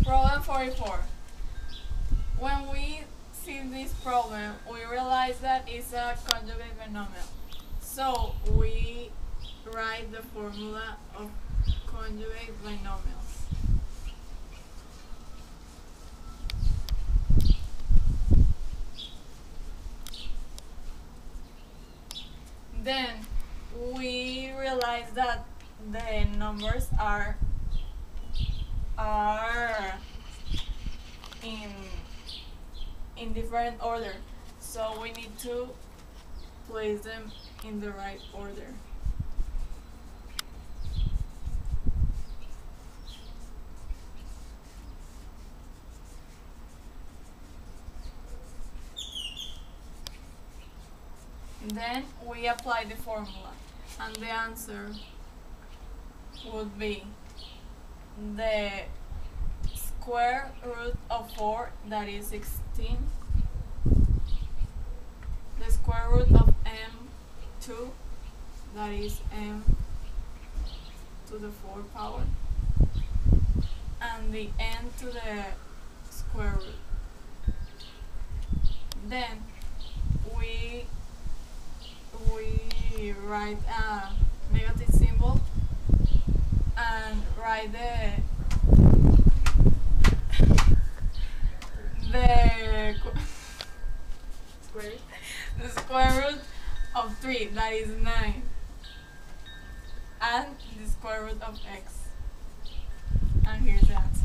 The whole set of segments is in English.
Problem 44. When we see this problem, we realize that it's a conjugate binomial. So we write the formula of conjugate binomials. Then we realize that the numbers are in different order, so we need to place them in the right order. Then we apply the formula, and the answer would be the square root of 4, that is 16, the square root of m2, that is m to the 4 power, and the n to the square root. Then we write a negative symbol and write the square root of 3, that is 9, and the square root of x. And here's the answer.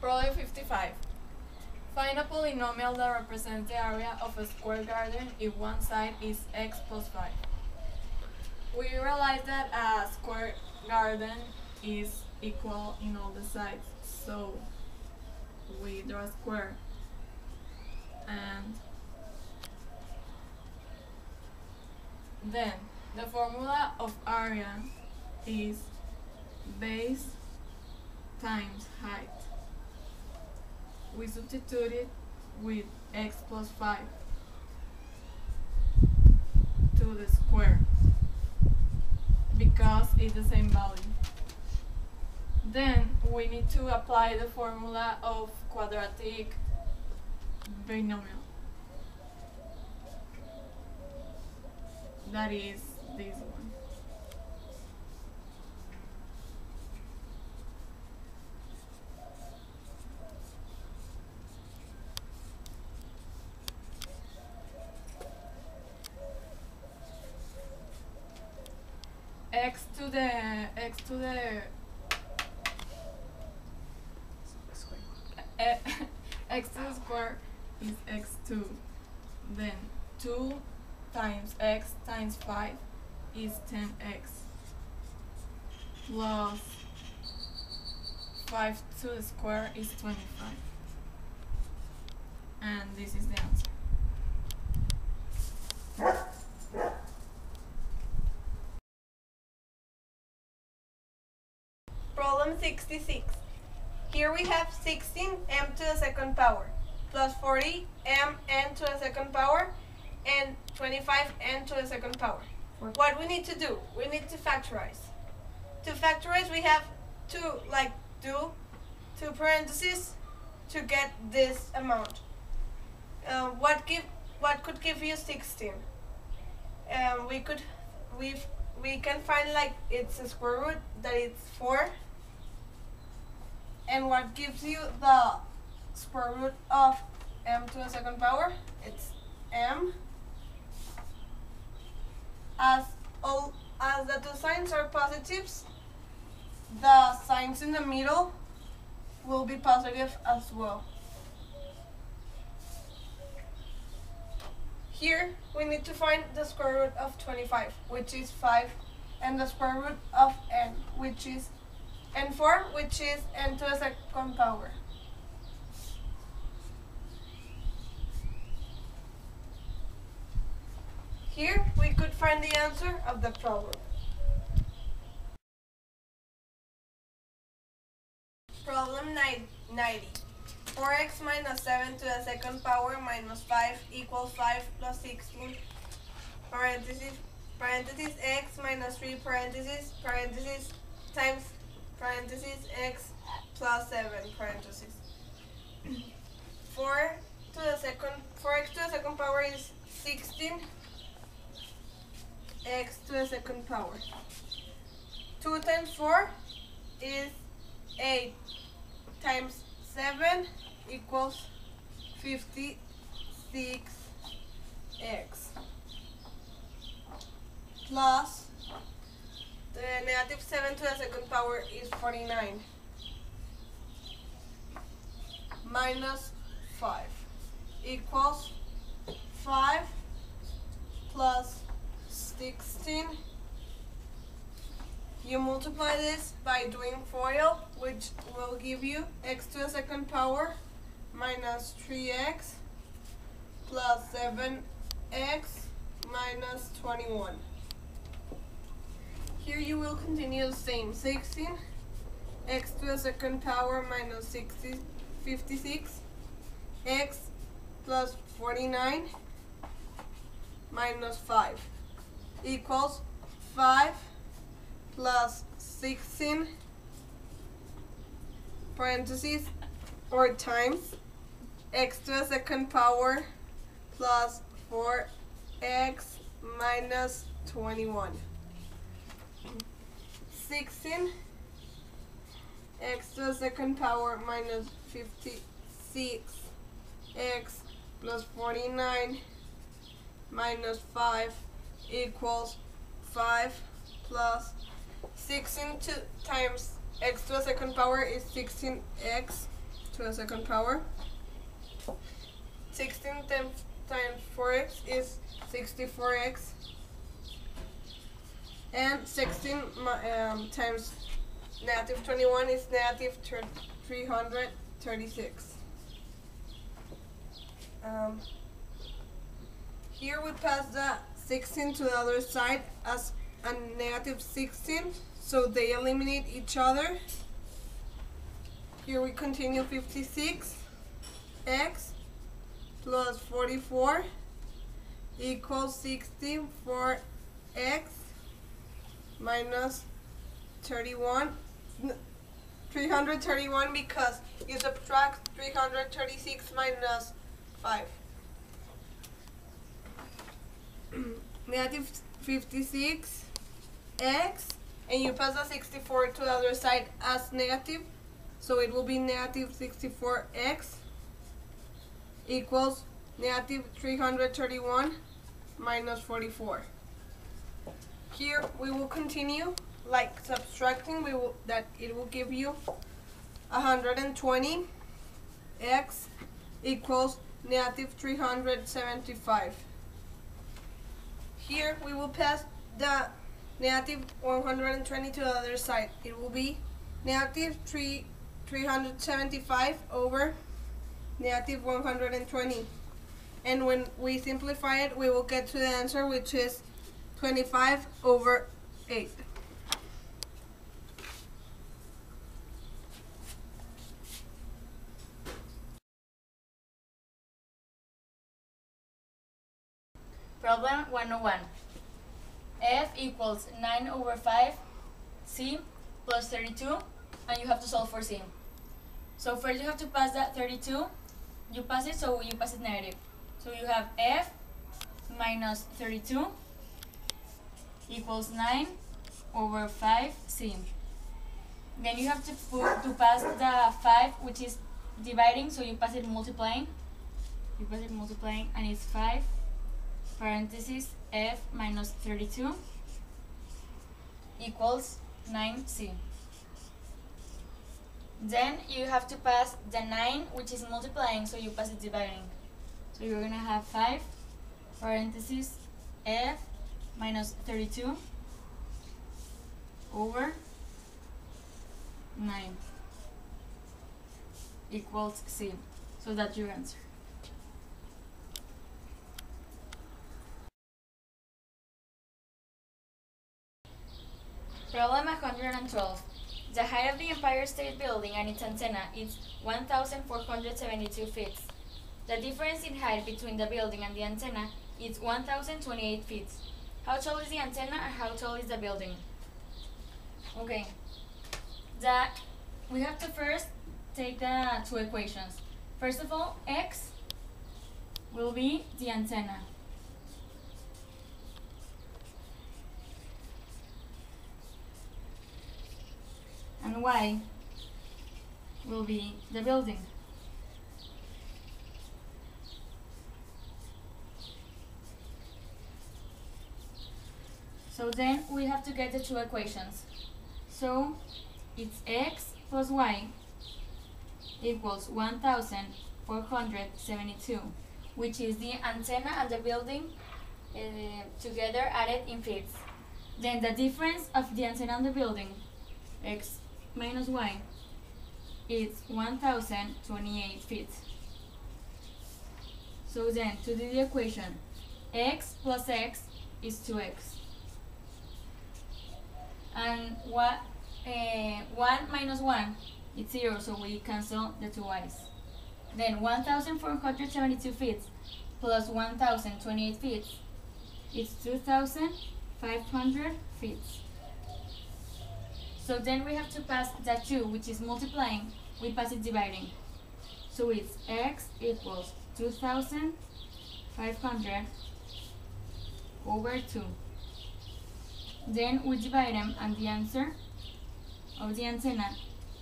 Problem 55. Find a polynomial that represents the area of a square garden if one side is x plus 5. We realize that a square garden is equal in all the sides, so we draw a square, and then the formula of area is base times height. We substitute it with x plus 5 to the square because it's the same value. Then we need to apply the formula of quadratic binomial, that is this one. X to the x to the square is x2. Then 2 times x times 5 is 10x plus 5 to the square is 25. And this is the answer. Problem 66. Here we have 16m to the second power plus 40mn to the second power and 25n to the second power. What we need to do? We need to factorize. To factorize, we have to do 2 parentheses to get this amount. What could give you 16? We can find it's a square root, that it's 4. And what gives you the square root of m to the second power? It's m. As the two signs are positives, the signs in the middle will be positive as well. Here we need to find the square root of 25, which is 5, and the square root of n, which is n4, which is n to the second power. Here we could find the answer of the problem. Problem 90. 4x minus 7 to the second power minus 5 equals 5 plus 16 parenthesis x minus 3 parenthesis times parenthesis x plus 7 parenthesis. 4x to the second power is 16 x to the second power. 2 times 4 is 8 times 7 equals 56x plus the negative 7 to the second power is 49 minus 5 equals 5 plus 16. You multiply this by doing FOIL, which will give you x to the second power minus 3x plus 7x minus 21. Here you will continue the same. 16 x to the second power minus 56 x plus 49 minus 5 equals 5 plus 16 parentheses or times x to the second power plus 4x minus 21. 16 x to the second power minus 56 x plus 49 minus 5 equals 5 plus 16 times x to the second power is 16x to the second power. 16 times 4x is 64x. And 16 times negative 21 is negative 336. Here we pass the 16 to the other side as a negative 16, so they eliminate each other. Here we continue 56x plus 44 equals 64x minus 331 because you subtract 336 minus 5. Negative 56x, and you pass the 64 to the other side as negative, so it will be negative 64x equals negative 331 minus 44. Here we will continue like subtracting. It will give you 120x equals negative 375. Here we will pass the negative 120 to the other side. It will be negative 375 over negative 120. And when we simplify it, we will get to the answer, which is 25 over 8. Problem 101. F equals 9 over 5 C plus 32, and you have to solve for C. So first you have to pass that 32. You pass it, so you pass it negative. So you have F minus 32 equals 9 over 5C. Then you have to pass the 5, which is dividing, so you pass it multiplying. You pass it multiplying, and it's 5 parentheses F minus 32 equals 9C. Then you have to pass the 9, which is multiplying, so you pass it dividing. So you're gonna have 5 parentheses F minus 32 over 9 equals C. So that's your answer. Problem 112. The height of the Empire State Building and its antenna is 1,472 feet. The difference in height between the building and the antenna It's 1,028 feet. How tall is the antenna and how tall is the building? Okay, we have to first take the two equations. First of all, x will be the antenna. And y will be the building. So then we have to get the two equations. So it's x plus y equals 1,472, which is the antenna and the building together added in feet. Then the difference of the antenna and the building, x minus y, is 1,028 feet. So then to do the equation, x plus x is 2x. And 1 minus 1 is 0, so we cancel the two y's. Then 1,472 feet plus 1,028 feet is 2,500 feet. So then we have to pass that 2, which is multiplying, we pass it dividing. So it's x equals 2,500 over 2. Then we divide them, and the answer of the antenna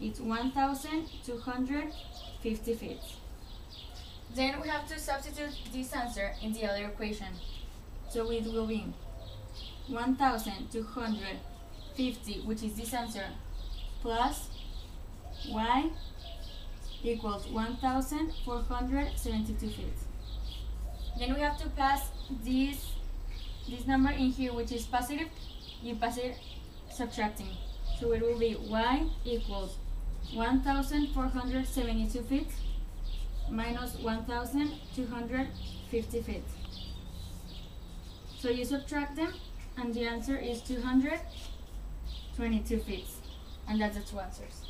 is 1,250 feet. Then we have to substitute this answer in the other equation. So it will be 1,250, which is this answer, plus y equals 1,472 feet. Then we have to pass this number in here, which is positive. You pass it subtracting. So it will be y equals 1,472 feet minus 1,250 feet. So you subtract them, and the answer is 222 feet. And that's the two answers.